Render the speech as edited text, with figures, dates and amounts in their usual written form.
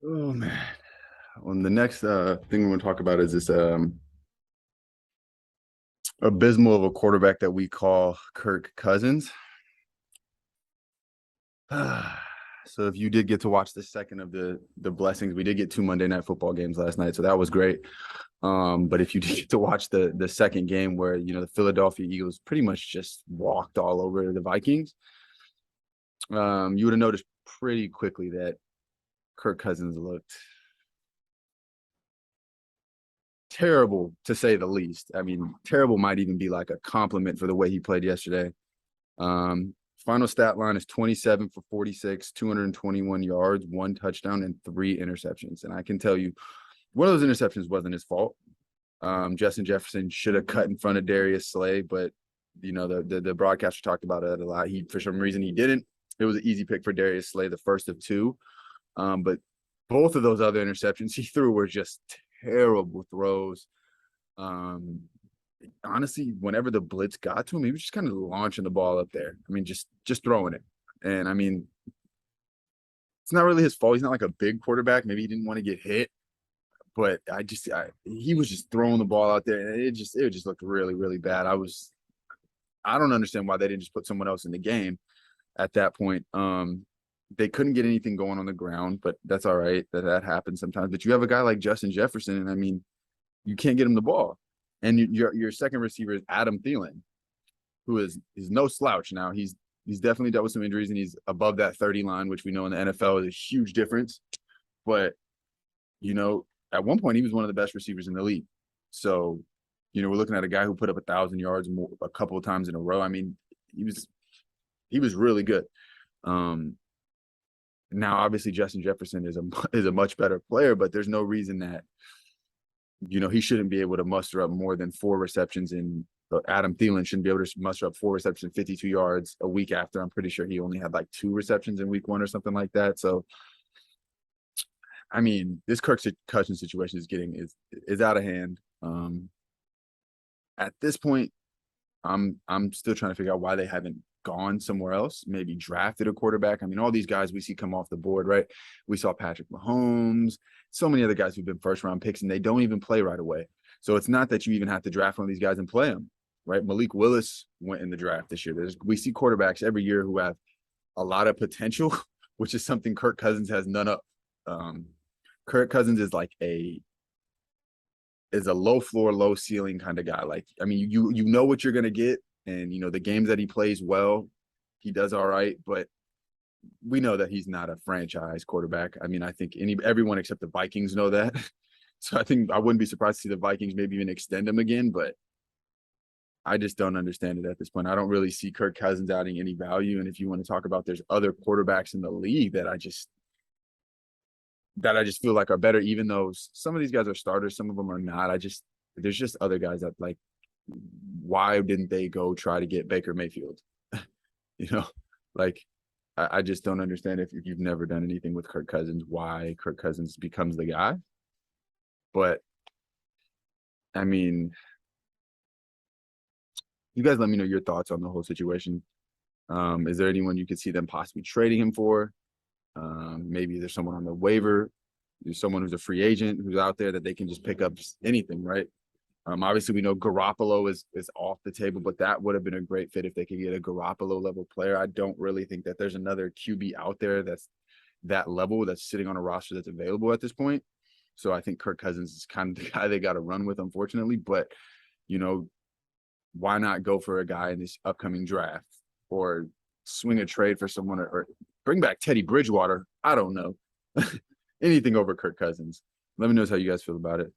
Oh man. Well, the next thing we want to talk about is this abysmal of a quarterback that we call Kirk Cousins. So if you did get to watch the second of the blessings, we did get two Monday Night Football games last night, so that was great. But if you did get to watch the second game where the Philadelphia Eagles pretty much just walked all over the Vikings, you would have noticed pretty quickly that Kirk Cousins looked terrible, to say the least. I mean, terrible might even be like a compliment for the way he played yesterday. Final stat line is 27 for 46, 221 yards, one touchdown, and three interceptions. And I can tell you, one of those interceptions wasn't his fault. Justin Jefferson should have cut in front of Darius Slay, but the broadcaster talked about it a lot. For some reason he didn't. It was an easy pick for Darius Slay, the first of two. But both of those other interceptions he threw were just terrible throws. Honestly, whenever the blitz got to him, he was just kind of launching the ball up there. I mean, just throwing it. And I mean, it's not really his fault. He's not like a big quarterback. Maybe he didn't want to get hit, but he was just throwing the ball out there, and it just looked really, really bad. I don't understand why they didn't just put someone else in the game at that point. They couldn't get anything going on the ground, but that's all right. That happens sometimes. But you have a guy like Justin Jefferson, and I mean, you can't get him the ball. And your second receiver is Adam Thielen, who is no slouch now. He's definitely dealt with some injuries, and he's above that 30 line, which we know in the NFL is a huge difference. But at one point he was one of the best receivers in the league. So, we're looking at a guy who put up 1,000 yards more, a couple of times in a row. I mean, he was really good. Now, obviously, Justin Jefferson is a much better player, but there's no reason that he shouldn't be able to muster up more than four receptions. And Adam Thielen shouldn't be able to muster up four receptions, 52 yards a week after. I'm pretty sure he only had like two receptions in week one or something like that. So, I mean, this Kirk Cousins situation is out of hand. At this point, I'm still trying to figure out why they haven't gone somewhere else, maybe drafted a quarterback. I mean, all these guys we see come off the board, right? We saw Patrick Mahomes, so many other guys who've been first-round picks, and they don't even play right away. So it's not that you even have to draft one of these guys and play them, right? Malik Willis went in the draft this year. We see quarterbacks every year who have a lot of potential, which is something Kirk Cousins has none of. Kirk Cousins is like a low floor, low ceiling kind of guy. Like, I mean, you know what you're gonna get, and the games that he plays well, he does all right. But we know that he's not a franchise quarterback. I mean, I think everyone except the Vikings know that. So I think I wouldn't be surprised to see the Vikings maybe even extend him again. But I just don't understand it at this point. I don't really see Kirk Cousins adding any value. And if you want to talk about there's other quarterbacks in the league that I just feel like are better, even though some of these guys are starters, some of them are not. There's just other guys that, like, why didn't they go try to get Baker Mayfield? Like, I just don't understand if you've never done anything with Kirk Cousins, why Kirk Cousins becomes the guy. But I mean, you guys let me know your thoughts on the whole situation. Is there anyone you could see them possibly trading him for? Maybe there's someone on the waiver. There's someone who's a free agent who's out there that they can just pick up anything, right? Obviously, we know Garoppolo is off the table, but that would have been a great fit if they could get a Garoppolo level player. I don't really think that there's another QB out there that's that level that's sitting on a roster that's available at this point. So I think Kirk Cousins is kind of the guy they got to run with, unfortunately. But, why not go for a guy in this upcoming draft or swing a trade for someone or bring back Teddy Bridgewater? I don't know. Anything over Kirk Cousins. Let me know how you guys feel about it.